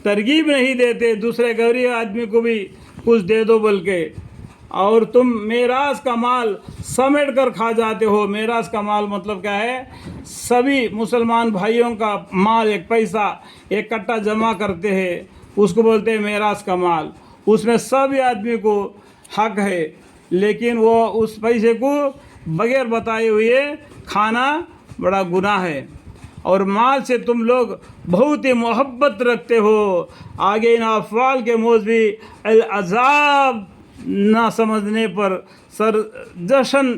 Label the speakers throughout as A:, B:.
A: ترغیب نہیں دیتے دوسرے غریب آدمی کو بھی کچھ دے دو بول کے، اور تم میراث کا مال سمیٹ کر کھا جاتے ہو۔ میراث کا مال مطلب کیا ہے؟ سبھی مسلمان بھائیوں کا مال، ایک پیسہ ایک کٹا جمع کرتے ہیں، اس کو بولتے ہیں میراث کا مال۔ اس میں سبھی آدمی کو حق ہے، لیکن وہ اس پیسے کو بغیر بتائے ہوئے کھانا بڑا گناہ ہے۔ اور مال سے تم لوگ بہت ہی محبت رکھتے ہو۔ آگے ان افعال کے موضوع العذاب نہ سمجھنے پر سر جشن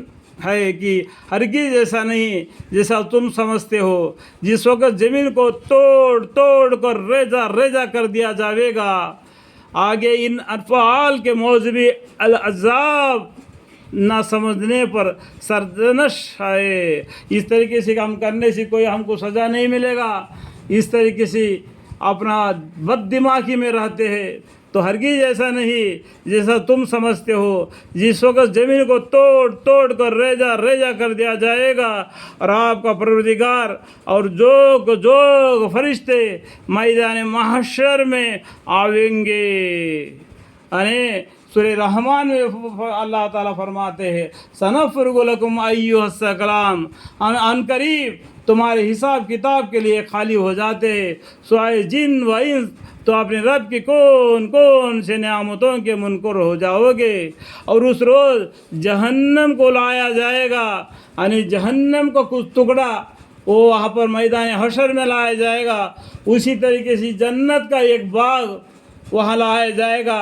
A: ہے کہ ہرگز ایسا نہیں جیسا تم سمجھتے ہو۔ جس وقت زمین کو توڑ توڑ کر ریزہ ریزہ کر دیا جائے گا۔ آگے ان افعال کے موضوع العذاب نہ سمجھنے پر سرزنش ہے۔ اس طریقے سے کام کرنے سے کوئی ہم کو سزا نہیں ملے گا، اس طریقے سے اپنا بد دماغی میں رہتے ہیں تو ہرگز ایسا نہیں جیسا تم سمجھتے ہو۔ جس وقت زمین کو توڑ توڑ کر ریزہ ریزہ کر دیا جائے گا اور آپ کا پروردگار اور جوگ جوگ فرشتے میدان محشر میں آئیں گے۔ یعنی سورہ رحمان میں اللہ تعالیٰ فرماتے ہیں سنفرغ لکم ایھا الثقلان، ان قریب تمہارے حساب کتاب کے لیے خالی ہو جاتے ہیں۔ سوائے جن و انس تو اپنے رب کی کون کون سے نعمتوں کے منکر ہو جاؤ گے۔ اور اس روز جہنم کو لایا جائے گا، یعنی جہنم کا کچھ ٹکڑا وہ وہاں پر میدان حشر میں لایا جائے گا۔ اسی طریقے سے جنت کا ایک باغ وہاں لایا جائے گا۔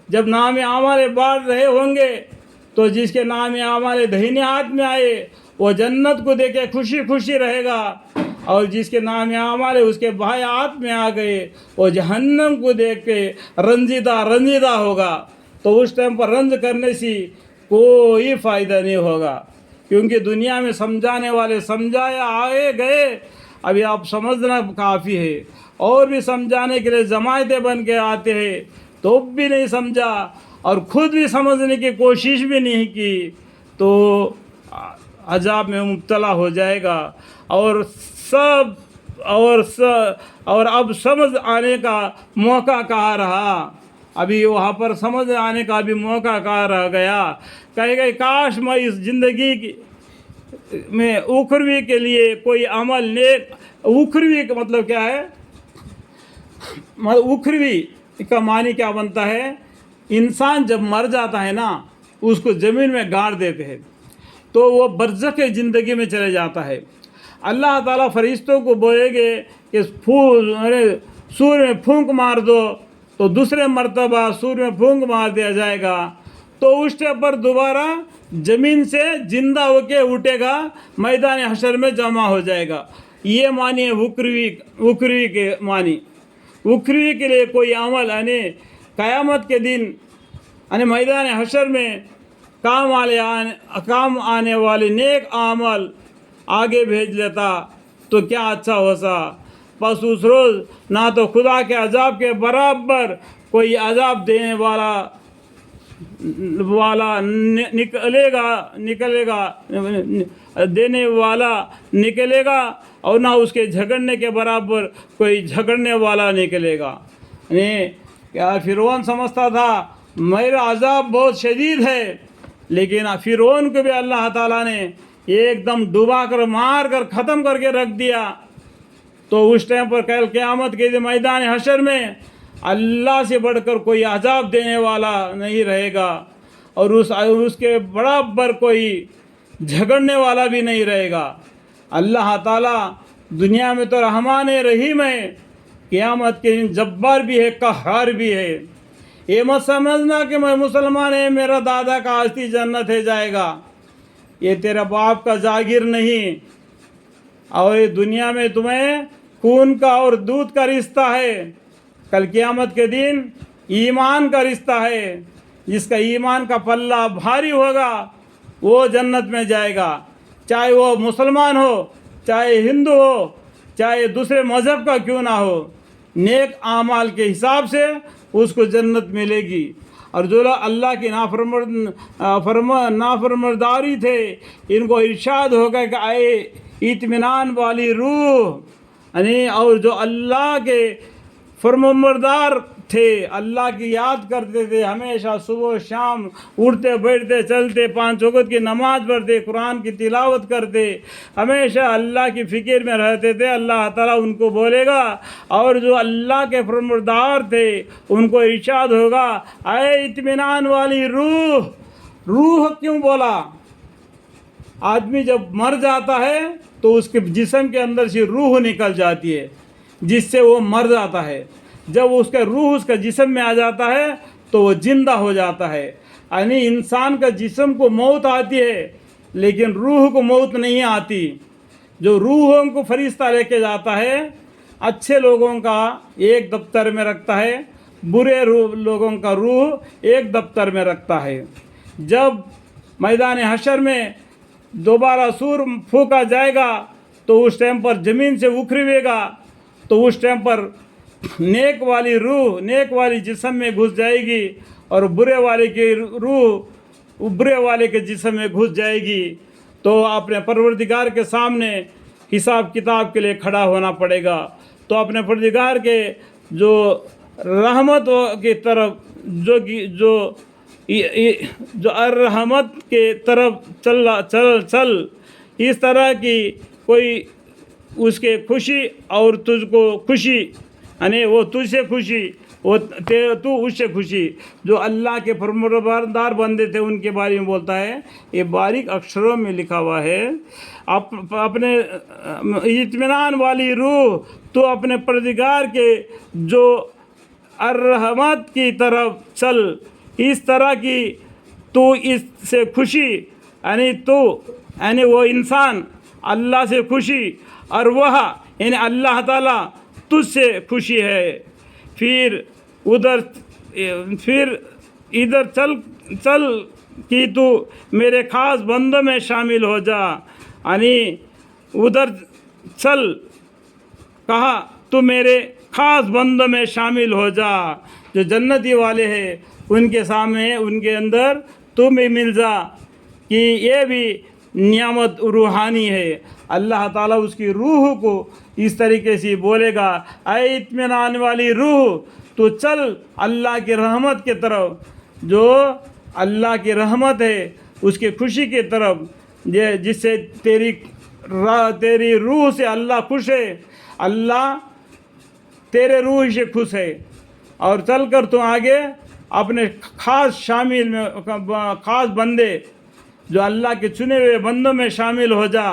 A: جب نام اعمال بانٹ رہے ہوں گے تو جس کے نام اعمال دہینے ہاتھ میں آئے وہ جنت کو دیکھ کے خوشی خوشی رہے گا، اور جس کے نام اعمال اس کے بھائی ہاتھ میں آ گئے وہ جہنم کو دیکھ کے رنجیدہ رنجیدہ ہوگا۔ تو اس ٹائم پر رنج کرنے سے کوئی فائدہ نہیں ہوگا، کیونکہ دنیا میں سمجھانے والے سمجھایا آئے گئے، ابھی آپ سمجھنا کافی ہے۔ اور بھی سمجھانے کے لیے جماعتیں بن کے آتے ہیں تو بھی نہیں سمجھا اور خود بھی سمجھنے کی کوشش بھی نہیں کی تو عذاب میں مبتلا ہو جائے گا۔ اور اب سمجھ آنے کا موقع کہاں رہا؟ ابھی وہاں پر سمجھ آنے کا بھی موقع کہاں رہ گیا؟ کہے گئے کاش میں اس زندگی میں اخروی کے لیے کوئی عمل نیک، اخروی کا مطلب کیا ہے؟ اخروی کا معنی کیا بنتا ہے؟ انسان جب مر جاتا ہے نا اس کو زمین میں گاڑ دیتے ہیں تو وہ برزخ زندگی میں چلے جاتا ہے۔ اللہ تعالیٰ فرشتوں کو بولے گے کہ سور میں پھونک مار دو، تو دوسرے مرتبہ سور میں پھونک مار دیا جائے گا تو اس ٹائم پر دوبارہ زمین سے زندہ ہو کے اٹھے گا، میدان حشر میں جمع ہو جائے گا۔ یہ معنی ہے اخروی کے معنی۔ اخروی کے لیے کوئی عمل یعنی قیامت کے دن یعنی میدان حشر میں کام آنے والے نیک عمل آگے بھیج لیتا تو کیا اچھا ہوتا۔ بس اس روز نہ تو خدا کے عذاب کے برابر کوئی عذاب دینے والا نکلے گا اور نہ اس کے جھگڑنے کے برابر کوئی جھگڑنے والا نکلے گا۔ یعنی کیا فرعون سمجھتا تھا میرا عذاب بہت شدید ہے، لیکن فرعون کو بھی اللہ تعالیٰ نے ایک دم ڈوبا کر مار کر ختم کر کے رکھ دیا۔ تو اس ٹائم پر کل قیامت کے میدان حشر میں اللہ سے بڑھ کر کوئی عذاب دینے والا نہیں رہے گا، اور اس کے برابر کوئی جھگڑنے والا بھی نہیں رہے گا۔ اللہ تعالیٰ دنیا میں تو رحمان رحیم ہے، قیامت کے دن جبار بھی ہے، قہار بھی ہے۔ یہ مت سمجھنا کہ میں مسلمان ہے میرا دادا کا آستی جنت ہے جائے گا، یہ تیرا باپ کا جاگیر نہیں، اور یہ دنیا میں تمہیں خون کا اور دودھ کا رشتہ ہے، کل قیامت کے دن ایمان کا رشتہ ہے۔ جس کا ایمان کا پلہ بھاری ہوگا وہ جنت میں جائے گا، چاہے وہ مسلمان ہو، چاہے ہندو ہو، چاہے دوسرے مذہب کا کیوں نہ ہو، نیک اعمال کے حساب سے اس کو جنت ملے گی۔ اور جو لوگ اللہ کی نافرمانی تھے ان کو ارشاد ہوگا کہ اے اطمینان والی روح، یعنی اور جو اللہ کے فرمانبردار تھے، اللہ کی یاد کرتے تھے، ہمیشہ صبح و شام اٹھتے بیٹھتے چلتے، 5 وقت کی نماز پڑھتے، قرآن کی تلاوت کرتے، ہمیشہ اللہ کی فکر میں رہتے تھے، اللہ تعالیٰ ان کو بولے گا. اور جو اللہ کے فرمانبردار تھے ان کو ارشاد ہوگا، اے اطمینان والی روح. روح کیوں بولا؟ آدمی جب مر جاتا ہے تو اس کے جسم کے اندر سے روح نکل جاتی ہے جس سے وہ مر جاتا ہے. جب اس کا روح اس کا جسم میں آ جاتا ہے تو وہ زندہ ہو جاتا ہے. یعنی انسان کا جسم کو موت آتی ہے لیکن روح کو موت نہیں آتی. جو روحوں کو فرشتہ لے کے جاتا ہے، اچھے لوگوں کا ایک دفتر میں رکھتا ہے، برے لوگوں کا روح ایک دفتر میں رکھتا ہے. جب میدان حشر میں دوبارہ سور پھونکا جائے گا تو اس ٹائم پر زمین سے اکھڑے گا تو اس ٹائم پر نیک والی روح نیک والی جسم میں گھس جائے گی اور برے والے کی روح برے والے کے جسم میں گھس جائے گی. تو اپنے پروردگار کے سامنے حساب کتاب کے لیے کھڑا ہونا پڑے گا. تو اپنے پروردگار کے جو رحمت کی طرف جو الرحمت کے طرف چل اس طرح کی کوئی اس کے خوشی اور تجھ کو خوشی، یعنی وہ تجھ سے خوشی تو اس سے خوشی. جو اللہ کے فرمانبردار بندے تھے ان کے بارے میں بولتا ہے. یہ باریک اکشروں میں لکھا ہوا ہے. اپنے اطمینان والی روح تو اپنے پروردگار کے جو الرحمت کی طرف چل، اس طرح کی تو اس سے خوشی، یعنی وہ انسان اللہ سے خوشی اور وہ یعنی اللہ تعالیٰ تجھ سے خوشی ہے. پھر ادھر چل کہ تو میرے خاص بندوں میں شامل ہو جا. یعنی ادھر چل، کہا تو میرے خاص بندوں میں شامل ہو جا. جو جنتی والے ہیں ان کے سامنے ان کے اندر تم بھی مل جا کہ یہ بھی نعمت روحانی ہے. اللہ تعالیٰ اس کی روح کو اس طریقے سے بولے گا، اے اطمینان والی روح تو چل اللہ کی رحمت کی طرف. جو اللہ کی رحمت ہے اس کی خوشی کی طرف، جس سے تیری روح سے اللہ خوش ہے، اللہ تیرے روح سے خوش ہے. اور چل کر تو آگے اپنے خاص بندے جو اللہ کے چنے ہوئے بندوں میں شامل ہو جا.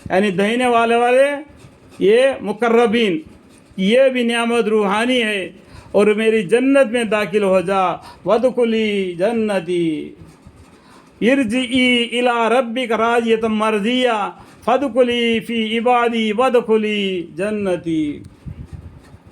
A: یعنی دہینے والے یہ مقربین، یہ بھی نعمت روحانی ہے. اور میری جنت میں داخل ہو جا. وادخلی جنتی ارجعی الی ربک راضیۃ مرضیہ فادخلی فی عبادی وادخلی جنتی.